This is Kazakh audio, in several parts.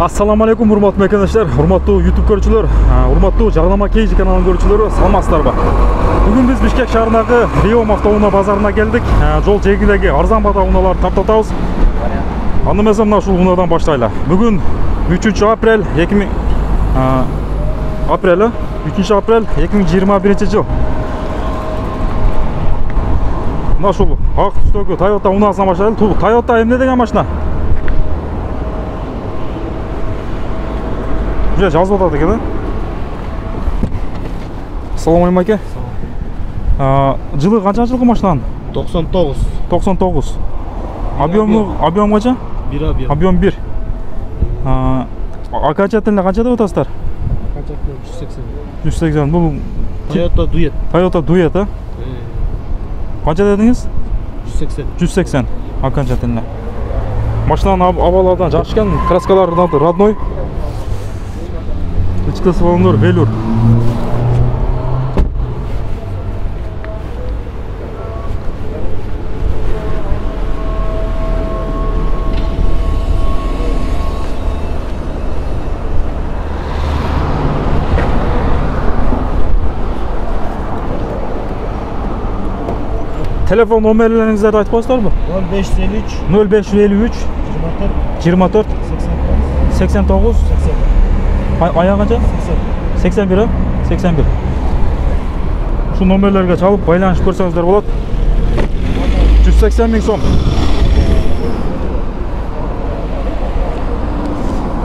Assalamu alaikum урматтуу мекендештер, урматтуу YouTube көрүүчүлөр, урматтуу Жагнама Кейжи каналынын көрүүчүлөрү, саламатсыздарбы? Бүгүн биз Бишкек шаарындагы Риом автоунаа базарына келдик. Жол жээгиндеги арзан баада унааларды тартатабыз. Аны эмесе мына ушул унаадан баштайлы. Бүгүн 3 апрель 2021 жыл. Мына ушул ак түстөгү Toyota унаасынан баштайлы. Toyota эмне деген машина? Уже жазып атат экен, Assalamu alaikum аке. Жылы канча жылкы машинанын? 99. 99. Объем канча? 1 Объем 1. Окончательно канча деп атасыздар? Окончательно 180. 180. Бул Toyota Duet. Toyota Duet, а? Канча дедиңиз? 180. 180 окончательно. Машинанын абалардан жакшы экен, краскалары родной. Ички салондор велюр. Telefon номерлеріңіздерді айтып қойсыздар ба? 0553 24 89 аяғы қанша? 81. 81. Şu номерлерге çalып байланышып көрсеңіздер болады. 180 000 сом.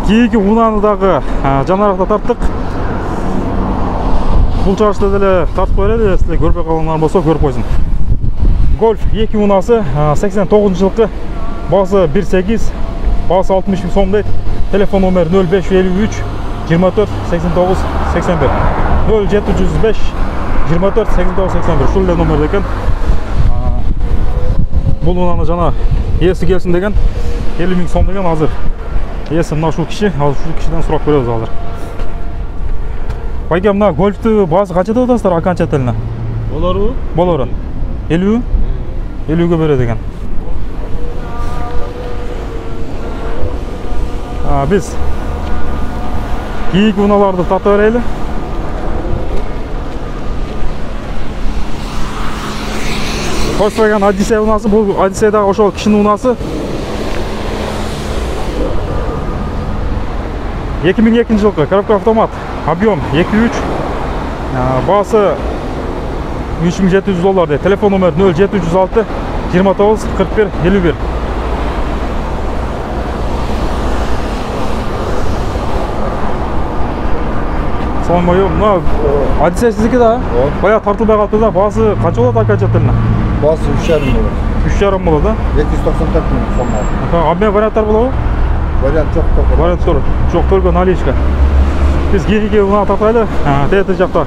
Кейінгі унааны дагы жанарақта тарттық. Бұл чарышта деле тартып қоялы, сіздер көрпей қалғандар болса көріп қойсын. Golf 2 унасы 89 жылқы, басы 1.8, басы 60 000 сом дейді. Телефон номер 0553 24 89 81 0705 24 89 81 ушул эле номер экен. Бул унааны жана ээси келсин деген 50 000 сом деген азыр. Ээси мына ушул киши, ушул кишиден сурап көрөбүз азыр. Байке, мына гольфтү баасы канча деп атасыздар окончательно? Болору. 50? 50ге берет экен. Биз кийинки унааларды тарта берели. Volkswagen Odyssey унасы, бул Odyssey дагы ошол кишинин унасы. 2002 жылкы, коробка автомат, объем 2.3, басы $3700 дейді. Телефон номер 0706 29 41 51. Мына Odyssey сіздікі да? Бая тартылбай қалыпты да, басы қанша болады окончательно? Басы 3,5 болады. 3,5 болады да? 294 000 сом. Обмен варианттар болады? Вариант жоқ. Вариант жоқ, только наличка. Біз кейінге ұнағы тартайлы, тетір жақта